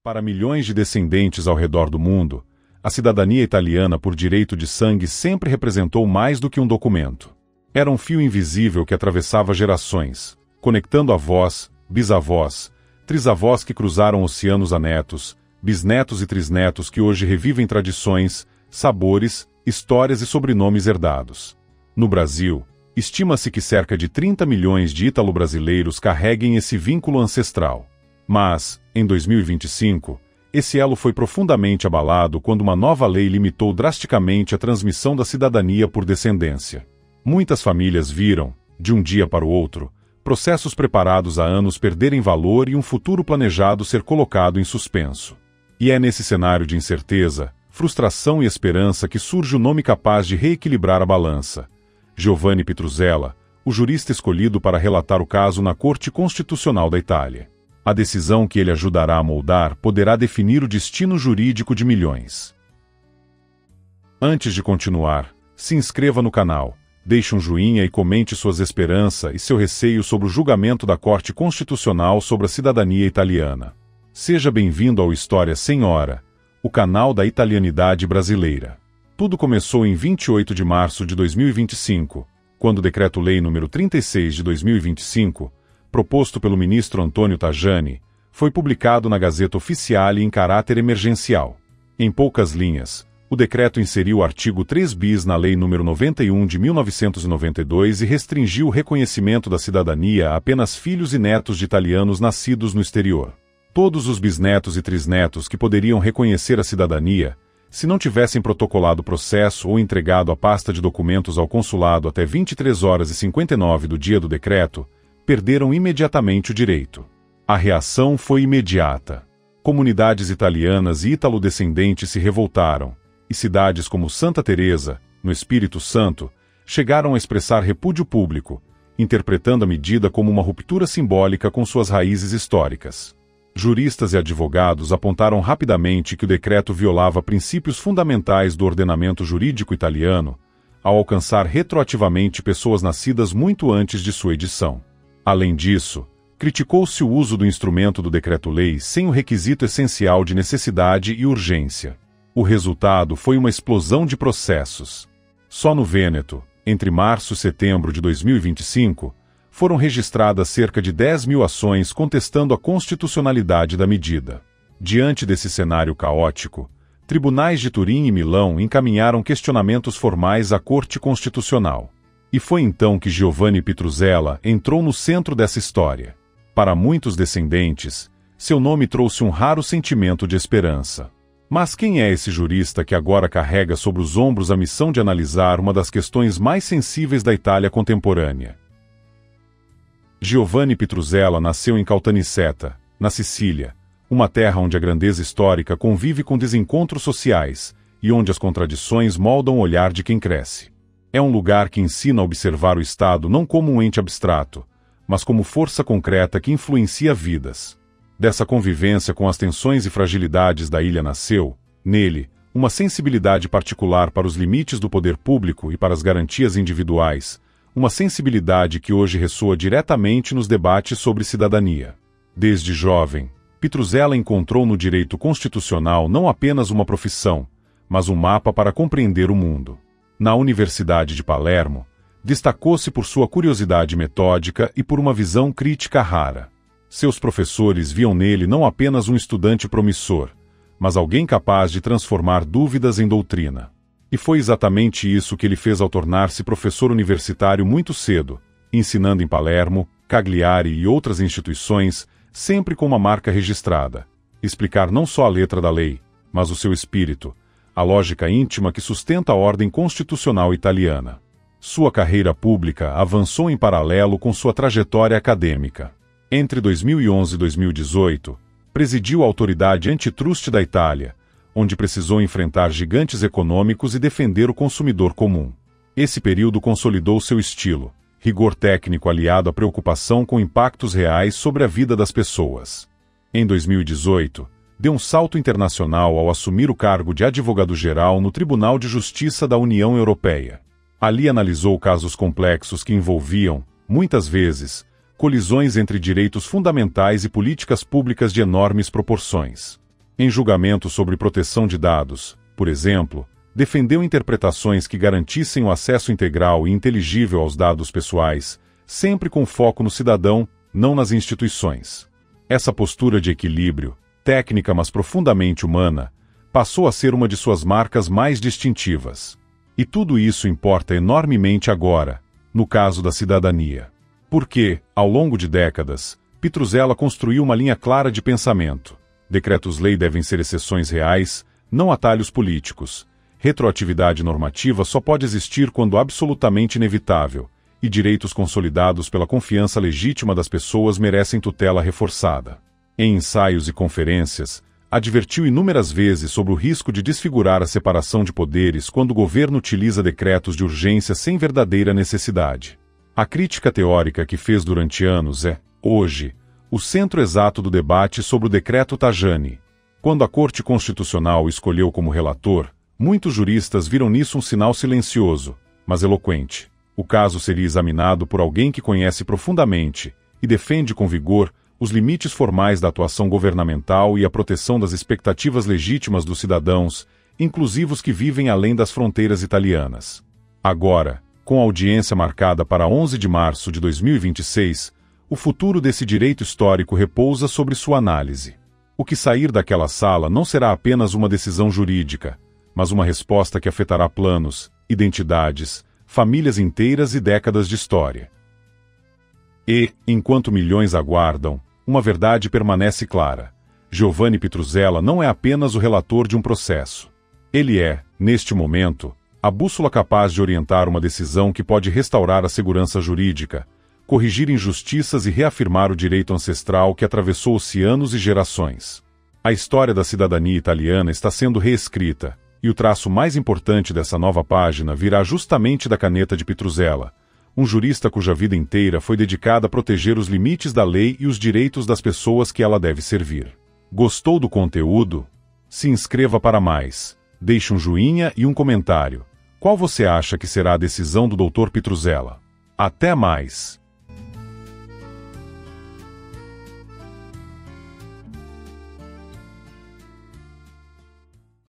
Para milhões de descendentes ao redor do mundo, a cidadania italiana por direito de sangue sempre representou mais do que um documento. Era um fio invisível que atravessava gerações, conectando avós, bisavós, trisavós que cruzaram oceanos a netos, bisnetos e trisnetos que hoje revivem tradições, sabores, histórias e sobrenomes herdados. No Brasil, estima-se que cerca de 30 milhões de ítalo-brasileiros carreguem esse vínculo ancestral. Mas, em 2025, esse elo foi profundamente abalado quando uma nova lei limitou drasticamente a transmissão da cidadania por descendência. Muitas famílias viram, de um dia para o outro, processos preparados há anos perderem valor e um futuro planejado ser colocado em suspenso. E é nesse cenário de incerteza, frustração e esperança que surge o nome capaz de reequilibrar a balança: Giovanni Pitruzella, o jurista escolhido para relatar o caso na Corte Constitucional da Itália. A decisão que ele ajudará a moldar poderá definir o destino jurídico de milhões. Antes de continuar, se inscreva no canal, deixe um joinha e comente suas esperanças e seu receio sobre o julgamento da Corte Constitucional sobre a cidadania italiana. Seja bem-vindo ao História Sem Hora, o canal da italianidade brasileira. Tudo começou em 28 de março de 2025, quando o Decreto-Lei nº 36 de 2025, proposto pelo ministro Antonio Tajani, foi publicado na Gazeta Ufficiale em caráter emergencial. Em poucas linhas, o decreto inseriu o artigo 3 bis na Lei nº 91 de 1992 e restringiu o reconhecimento da cidadania a apenas filhos e netos de italianos nascidos no exterior. Todos os bisnetos e trisnetos que poderiam reconhecer a cidadania, se não tivessem protocolado o processo ou entregado a pasta de documentos ao consulado até 23 horas e 59 do dia do decreto, perderam imediatamente o direito. A reação foi imediata. Comunidades italianas e ítalo-descendentes se revoltaram, e cidades como Santa Teresa, no Espírito Santo, chegaram a expressar repúdio público, interpretando a medida como uma ruptura simbólica com suas raízes históricas. Juristas e advogados apontaram rapidamente que o decreto violava princípios fundamentais do ordenamento jurídico italiano, ao alcançar retroativamente pessoas nascidas muito antes de sua edição. Além disso, criticou-se o uso do instrumento do decreto-lei sem o requisito essencial de necessidade e urgência. O resultado foi uma explosão de processos. Só no Vêneto, entre março e setembro de 2025, foram registradas cerca de 10 mil ações contestando a constitucionalidade da medida. Diante desse cenário caótico, tribunais de Turim e Milão encaminharam questionamentos formais à Corte Constitucional. E foi então que Giovanni Pitruzella entrou no centro dessa história. Para muitos descendentes, seu nome trouxe um raro sentimento de esperança. Mas quem é esse jurista que agora carrega sobre os ombros a missão de analisar uma das questões mais sensíveis da Itália contemporânea? Giovanni Pitruzella nasceu em Caltanissetta, na Sicília, uma terra onde a grandeza histórica convive com desencontros sociais e onde as contradições moldam o olhar de quem cresce. É um lugar que ensina a observar o Estado não como um ente abstrato, mas como força concreta que influencia vidas. Dessa convivência com as tensões e fragilidades da ilha nasceu, nele, uma sensibilidade particular para os limites do poder público e para as garantias individuais, uma sensibilidade que hoje ressoa diretamente nos debates sobre cidadania. Desde jovem, Pitruzella encontrou no direito constitucional não apenas uma profissão, mas um mapa para compreender o mundo. Na Universidade de Palermo, destacou-se por sua curiosidade metódica e por uma visão crítica rara. Seus professores viam nele não apenas um estudante promissor, mas alguém capaz de transformar dúvidas em doutrina. E foi exatamente isso que ele fez ao tornar-se professor universitário muito cedo, ensinando em Palermo, Cagliari e outras instituições, sempre com uma marca registrada: explicar não só a letra da lei, mas o seu espírito, a lógica íntima que sustenta a ordem constitucional italiana. Sua carreira pública avançou em paralelo com sua trajetória acadêmica. Entre 2011 e 2018, presidiu a Autoridade Antitrust da Itália, onde precisou enfrentar gigantes econômicos e defender o consumidor comum. Esse período consolidou seu estilo, rigor técnico aliado à preocupação com impactos reais sobre a vida das pessoas. Em 2018, deu um salto internacional ao assumir o cargo de advogado-geral no Tribunal de Justiça da União Europeia. Ali analisou casos complexos que envolviam, muitas vezes, colisões entre direitos fundamentais e políticas públicas de enormes proporções. Em julgamento sobre proteção de dados, por exemplo, defendeu interpretações que garantissem o acesso integral e inteligível aos dados pessoais, sempre com foco no cidadão, não nas instituições. Essa postura de equilíbrio, técnica mas profundamente humana, passou a ser uma de suas marcas mais distintivas. E tudo isso importa enormemente agora, no caso da cidadania. Porque, ao longo de décadas, Pitruzella construiu uma linha clara de pensamento. Decretos-lei devem ser exceções reais, não atalhos políticos. Retroatividade normativa só pode existir quando absolutamente inevitável, e direitos consolidados pela confiança legítima das pessoas merecem tutela reforçada. Em ensaios e conferências, advertiu inúmeras vezes sobre o risco de desfigurar a separação de poderes quando o governo utiliza decretos de urgência sem verdadeira necessidade. A crítica teórica que fez durante anos é, hoje, o centro exato do debate sobre o decreto Tajani. Quando a Corte Constitucional o escolheu como relator, muitos juristas viram nisso um sinal silencioso, mas eloquente. O caso seria examinado por alguém que conhece profundamente e defende com vigor os limites formais da atuação governamental e a proteção das expectativas legítimas dos cidadãos, inclusive os que vivem além das fronteiras italianas. Agora, com a audiência marcada para 11 de março de 2026, o futuro desse direito histórico repousa sobre sua análise. O que sair daquela sala não será apenas uma decisão jurídica, mas uma resposta que afetará planos, identidades, famílias inteiras e décadas de história. E, enquanto milhões aguardam, uma verdade permanece clara. Giovanni Pitruzella não é apenas o relator de um processo. Ele é, neste momento, a bússola capaz de orientar uma decisão que pode restaurar a segurança jurídica, corrigir injustiças e reafirmar o direito ancestral que atravessou oceanos e gerações. A história da cidadania italiana está sendo reescrita, e o traço mais importante dessa nova página virá justamente da caneta de Pitruzella, um jurista cuja vida inteira foi dedicada a proteger os limites da lei e os direitos das pessoas que ela deve servir. Gostou do conteúdo? Se inscreva para mais. Deixe um joinha e um comentário. Qual você acha que será a decisão do Dr. Pitruzella? Até mais!